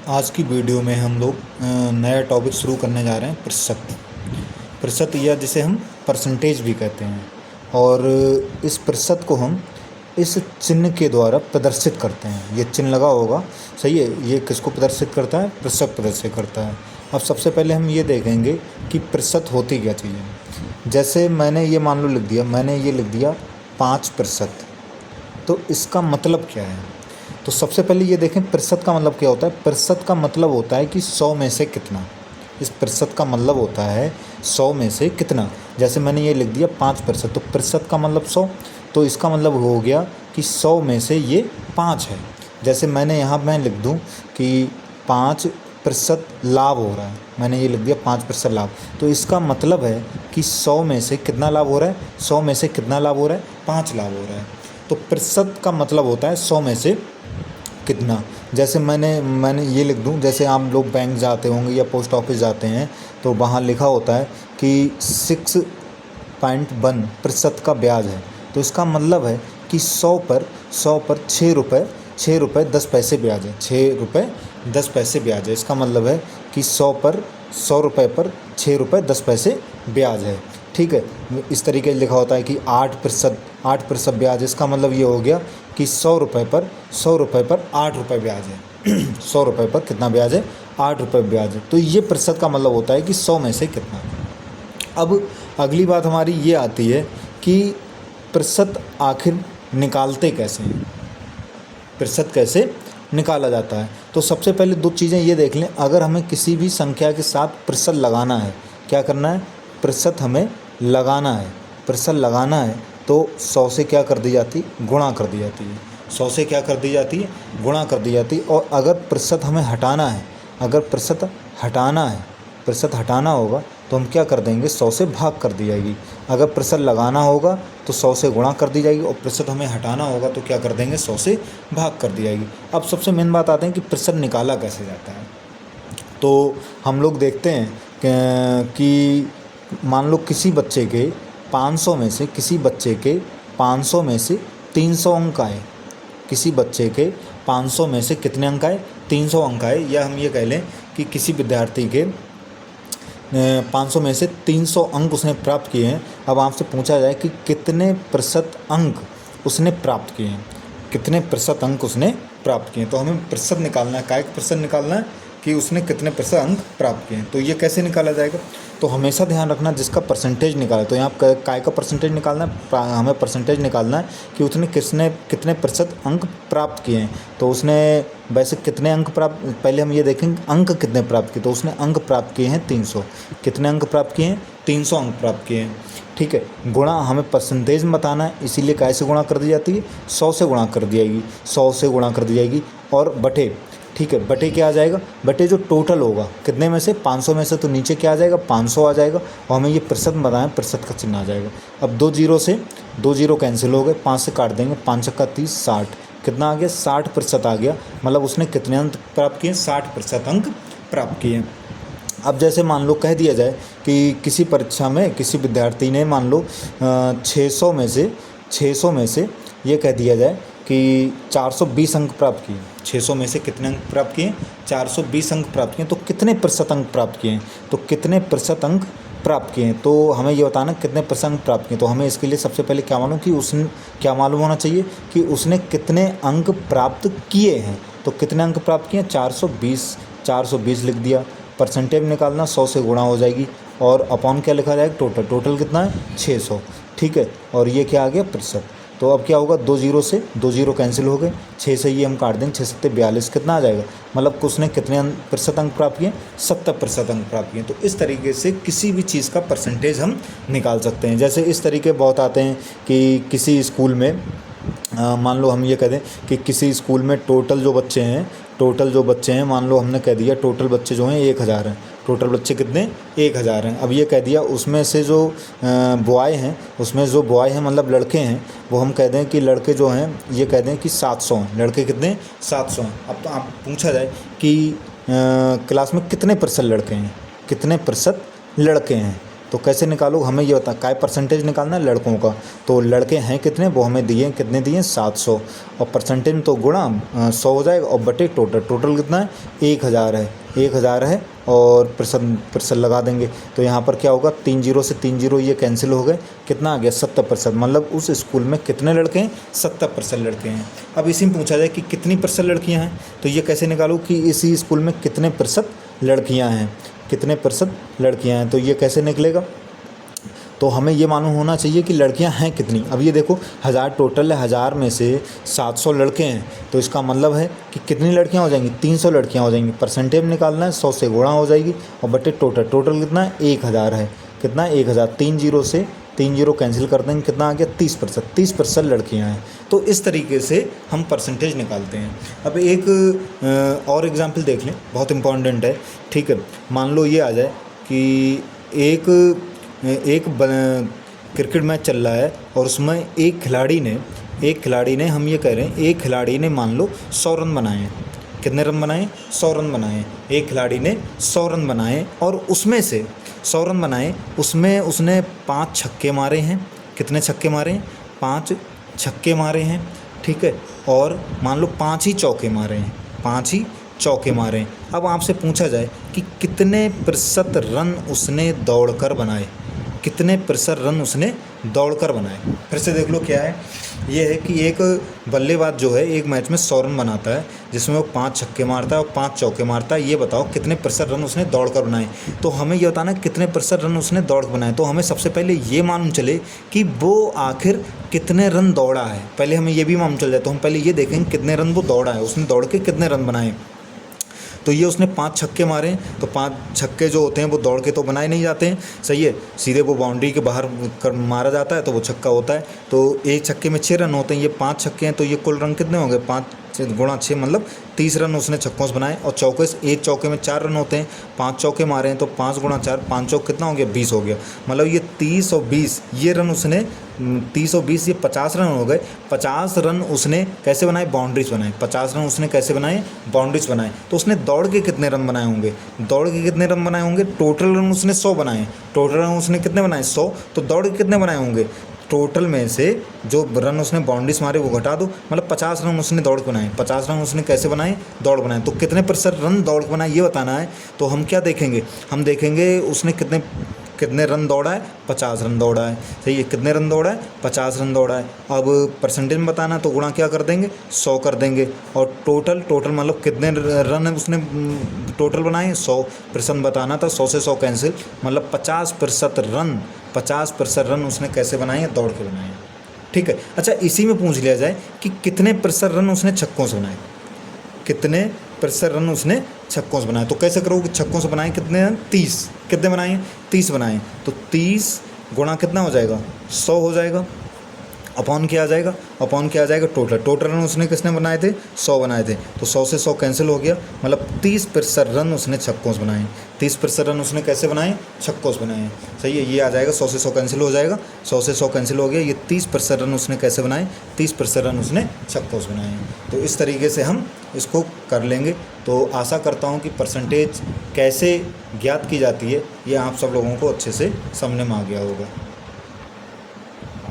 आज की वीडियो में हम लोग नया टॉपिक शुरू करने जा रहे हैं प्रतिशत। प्रतिशत या जिसे हम परसेंटेज भी कहते हैं। और इस प्रतिशत को हम इस चिन्ह के द्वारा प्रदर्शित करते हैं। ये चिन्ह लगा होगा, सही है। ये किसको प्रदर्शित करता है? प्रतिशत प्रदर्शित करता है। अब सबसे पहले हम ये देखेंगे कि प्रतिशत होती क्या चीज़ है। जैसे मैंने ये मान लो लिख दिया, मैंने ये लिख दिया 5%, तो इसका मतलब क्या है? तो सबसे पहले ये देखें प्रतिशत का मतलब क्या होता है। प्रतिशत का मतलब होता है कि 100 में से कितना। इस प्रतिशत का मतलब होता है 100 में से कितना। जैसे मैंने ये लिख दिया 5%, तो प्रतिशत का मतलब 100, तो इसका मतलब हो गया कि 100 में से ये 5 है। जैसे मैंने यहाँ मैं लिख दूँ कि 5% लाभ हो रहा है, मैंने ये लिख दिया 5% लाभ, तो इसका मतलब है कि 100 में से कितना लाभ हो रहा है? 100 में से कितना लाभ हो रहा है? 5 लाभ हो रहा है। तो प्रतिशत का मतलब होता है 100 में से कितना। जैसे मैंने ये लिख दूँ, जैसे आप लोग बैंक जाते होंगे या पोस्ट ऑफिस जाते हैं तो वहाँ लिखा होता है कि 6.1% का ब्याज है। तो इसका मतलब है कि 100 पर 6 रुपये 10 पैसे ब्याज है। 6 रुपये 10 पैसे ब्याज है। इसका मतलब है कि 100 रुपये पर 6 रुपये 10 पैसे ब्याज है। ठीक है। इस तरीके से लिखा होता है कि 8% ब्याज। इसका मतलब ये हो गया कि 100 रुपये पर 8 रुपये ब्याज है। 100 रुपये पर कितना ब्याज है? 8 रुपये ब्याज है। तो ये प्रतिशत का मतलब होता है कि 100 में से कितना। अब अगली बात हमारी ये आती है कि प्रतिशत आखिर निकालते कैसे हैं, प्रतिशत कैसे निकाला जाता है। तो सबसे पहले दो चीज़ें ये देख लें। अगर हमें किसी भी संख्या के साथ प्रतिशत लगाना है, क्या करना है? प्रतिशत हमें लगाना है। प्रतिशत लगाना है तो 100 से क्या कर दी जाती है? गुणा कर दी जाती है। 100 से क्या कर दी जाती है? गुणा कर दी जाती है। और अगर प्रतिशत हमें हटाना है, अगर प्रतिशत हटाना होगा तो हम क्या कर देंगे? 100 से भाग कर दी जाएगी। अगर प्रतिशत लगाना होगा तो 100 से गुणा कर दी जाएगी, और प्रतिशत हमें हटाना होगा तो क्या कर देंगे? 100 से भाग कर दी जाएगी। अब सबसे मेन बात आते हैं कि प्रतिशत निकाला कैसे जाता है। तो हम लोग देखते हैं कि मान लो किसी बच्चे के 500 में से 300 अंक आए। किसी बच्चे के 500 में से कितने अंक आए? 300 अंक आए। या हम ये कह लें कि किसी विद्यार्थी के 500 में से 300 अंक उसने प्राप्त किए हैं। अब आपसे पूछा जाए कि कितने प्रतिशत अंक उसने प्राप्त किए हैं, कितने प्रतिशत अंक उसने प्राप्त किए हैं। तो हमें प्रतिशत निकालना है। काय का प्रतिशत निकालना है कि उसने कितने प्रतिशत अंक प्राप्त किए हैं। तो ये कैसे निकाला जाएगा? तो हमेशा ध्यान रखना जिसका परसेंटेज निकाला, तो यहाँ काय का परसेंटेज निकालना है, हमें परसेंटेज निकालना है कि उसने कितने प्रतिशत अंक प्राप्त किए हैं। तो उसने वैसे कितने अंक प्राप्त, पहले हम ये देखेंगे अंक कितने प्राप्त किए। तो उसने अंक प्राप्त किए हैं 300। कितने अंक प्राप्त किए हैं? 300 अंक प्राप्त किए हैं। ठीक है। गुणा हमें परसेंटेज में बताना है, इसीलिए कैसे गुणा कर दी जाती है? 100 से गुणा कर दी जाएगी। 100 से गुणा कर दी जाएगी और बटे। ठीक है। बटे क्या आ जाएगा? बटे जो टोटल होगा कितने में से? 500 में से, तो नीचे क्या आ जाएगा? 500 आ जाएगा। और हमें ये प्रतिशत बताएं, प्रतिशत का चिन्ह आ जाएगा। अब 2 जीरो कैंसिल हो गए, 5 से काट देंगे, 5 का 30, 60। कितना आ गया? 60% आ गया। मतलब उसने कितने अंक प्राप्त किए? 60% अंक प्राप्त किए। अब जैसे मान लो कह दिया जाए कि किसी परीक्षा में किसी विद्यार्थी ने मान लो 600 में से ये कह दिया जाए कि 420 अंक प्राप्त किए। 600 में से कितने अंक प्राप्त किए? 420 अंक प्राप्त किए। तो कितने प्रतिशत अंक प्राप्त किए? तो कितने प्रतिशत अंक प्राप्त किए? तो हमें ये बताना कितने प्रतिशत अंक प्राप्त किए। तो हमें इसके लिए सबसे पहले क्या मालूम कि उसने क्या मालूम होना चाहिए कि उसने कितने अंक प्राप्त किए हैं। तो कितने अंक प्राप्त किए? 420 लिख दिया। परसेंटेज निकालना, 100 से गुणा हो जाएगी और अपॉन क्या लिखा जाएगा? टोटल कितना है? 600। ठीक है। और ये क्या आ गया? प्रतिशत। तो अब क्या होगा? 2 जीरो कैंसिल हो गए, 6 से ये हम काट देंगे, 6 7 42। कितना आ जाएगा? मतलब उसने कितने प्रतिशत अंक प्राप्त किए? 70% अंक प्राप्त किए। तो इस तरीके से किसी भी चीज़ का परसेंटेज हम निकाल सकते हैं। जैसे इस तरीके बहुत आते हैं कि किसी स्कूल में मान लो हम ये कह दें कि किसी स्कूल में टोटल जो बच्चे हैं मान लो हमने कह दिया टोटल बच्चे जो हैं 1000 हैं। टोटल बच्चे कितने? 1000 हैं। अब ये कह दिया उसमें से जो बॉय हैं मतलब लड़के हैं, वो हम कह दें कि लड़के जो हैं ये कह दें कि 700 हैं। लड़के कितने? 700 हैं। अब तो आप पूछा जाए कि क्लास में कितने प्रतिशत लड़के हैं, कितने प्रतिशत लड़के हैं, तो कैसे निकालो, हमें ये बता काय परसेंटेज निकालना है लड़कों का। तो लड़के हैं कितने, वो हमें दिए, कितने दिए 700, और परसेंटेज में तो गुणा 100 हो जाएगा और बटे टोटल, टोटल कितना है 1000 है, 1000 है और प्रतिशत लगा देंगे। तो यहाँ पर क्या होगा, 3 जीरो से 3 जीरो ये कैंसिल हो गए, कितना आ गया 70%। मतलब उस स्कूल में कितने लड़के हैं, 70% लड़के हैं। अब इसी में पूछा जाए कि कितनी प्रतिशत लड़कियाँ हैं, तो ये कैसे निकालूँ कि इसी स्कूल में कितने प्रतिशत लड़कियाँ हैं, कितने प्रतिशत लड़कियाँ हैं। तो ये कैसे निकलेगा, तो हमें ये मालूम होना चाहिए कि लड़कियां हैं कितनी। अब ये देखो 1000 टोटल है, 1000 में से 700 लड़के हैं, तो इसका मतलब है कि कितनी लड़कियां हो जाएंगी, 300 लड़कियां हो जाएंगी। परसेंटेज निकालना है, 100 से गुणा हो जाएगी और बटे टोटल, टोटल कितना है 1000 है, कितना है 1000। 3 जीरो से 3 जीरो कैंसिल कर देंगे, कितना आ गया 30%, 30% लड़कियाँ हैं। तो इस तरीके से हम परसेंटेज निकालते हैं। अब एक और एग्जाम्पल देख लें, बहुत इंपॉर्टेंट है, ठीक है। मान लो ये आ जाए कि एक क्रिकेट मैच चल रहा है और उसमें एक खिलाड़ी ने हम ये कह रहे हैं, एक खिलाड़ी ने मान लो 100 रन बनाए हैं। कितने रन बनाए, 100 रन बनाए। एक खिलाड़ी ने 100 रन बनाए और उसमें से 100 रन बनाए, उसमें उसने 5 छक्के मारे हैं। कितने छक्के मारे हैं, 5 छक्के मारे हैं, ठीक है। और मान लो 5 ही चौके मारे हैं, 5 ही चौके मारे हैं। अब आपसे पूछा जाए कि कितने प्रतिशत रन उसने दौड़कर बनाए, कितने प्रतिशत रन उसने दौड़कर बनाए। फिर से देख लो क्या है, ये है कि एक बल्लेबाज जो है एक मैच में 100 रन बनाता है, जिसमें वो 5 छक्के मारता है और 5 चौके मारता है। ये बताओ कितने प्रतिशत रन उसने दौड़कर बनाए। तो हमें ये बताना कितने प्रतिशत रन उसने दौड़ बनाए। तो हमें सबसे पहले ये मालूम चले कि वो आखिर कितने रन दौड़ा है, पहले हमें ये भी मालूम चल जाए। तो हम पहले ये देखेंगे कितने रन वो दौड़ा है, उसने दौड़ के कितने रन बनाए। तो ये उसने 5 छक्के मारे, तो 5 छक्के जो होते हैं वो दौड़ के तो बनाए नहीं जाते हैं, सही है, सीधे वो बाउंड्री के बाहर मारा जाता है तो वो छक्का होता है। तो एक छक्के में 6 रन होते हैं, ये 5 छक्के हैं, तो ये कुल रन कितने होंगे, 5 गुणा 6 मतलब 30 रन उसने छक्कों से बनाए। और चौके से, एक चौके में 4 रन होते हैं, 5 चौके मारे हैं तो 5 गुणा 4, 5 चौक कितना हो गया 20 हो गया। मतलब ये 30 और 20 ये रन उसने 30 और 20 ये 50 रन हो गए। 50 रन उसने कैसे बनाए, बाउंड्रीज बनाए। 50 रन उसने कैसे बनाए, बाउंड्रीज बनाए। तो उसने दौड़ के कितने रन बनाए होंगे, दौड़ के कितने रन बनाए होंगे, टोटल रन उसने 100 बनाए। टोटल रन उसने कितने बनाए 100, तो दौड़ के कितने बनाए होंगे, टोटल में से जो रन उसने बाउंड्रीज मारे वो घटा दो, मतलब 50 रन उसने दौड़ के बनाए। 50 रन उसने कैसे बनाए, दौड़ बनाए। तो कितने प्रतिशत रन दौड़ के बनाए ये बताना है। तो हम क्या देखेंगे, हम देखेंगे उसने कितने रन दौड़ा है, 50 रन दौड़ा है, सही है। कितने रन दौड़ा है, 50 रन दौड़ा है। अब परसेंटेज में बताना तो गुणा क्या कर देंगे, 100 कर देंगे। और टोटल मतलब कितने रन उसने टोटल बनाए 100%। बताना था 100 से 100 कैंसिल, मतलब 50% रन उसने कैसे बनाए हैं, दौड़ के बनाए हैं, ठीक है। अच्छा इसी में पूछ लिया जाए कि कितने प्रतिशत रन उसने छक्कों से बनाए, कितने प्रतिशत रन उसने छक्कों से बनाए। तो कैसे करोगे, छक्कों से बनाए कितने हैं, 30, कितने बनाए 30 बनाए। तो 30 गुणा कितना हो जाएगा 100 हो जाएगा, अपॉन क्या आ जाएगा, अपॉन क्या आ जाएगा टोटल रन उसने किसने बनाए थे 100 बनाए थे। तो 100 से 100 कैंसिल हो गया, मतलब 30% रन उसने छक्कों से बनाए। 30% रन उसने कैसे बनाए, छक्कों से बनाए, सही है। ये आ जाएगा 100 से 100 कैंसिल हो जाएगा, 100 से 100 कैंसिल हो गया। ये 30% रन उसने कैसे बनाए, 30% रन उसने छक्कों से बनाए। तो इस तरीके से हम इसको कर लेंगे। तो आशा करता हूँ कि परसेंटेज कैसे ज्ञात की जाती है ये आप सब लोगों को अच्छे से समझ में आ गया होगा।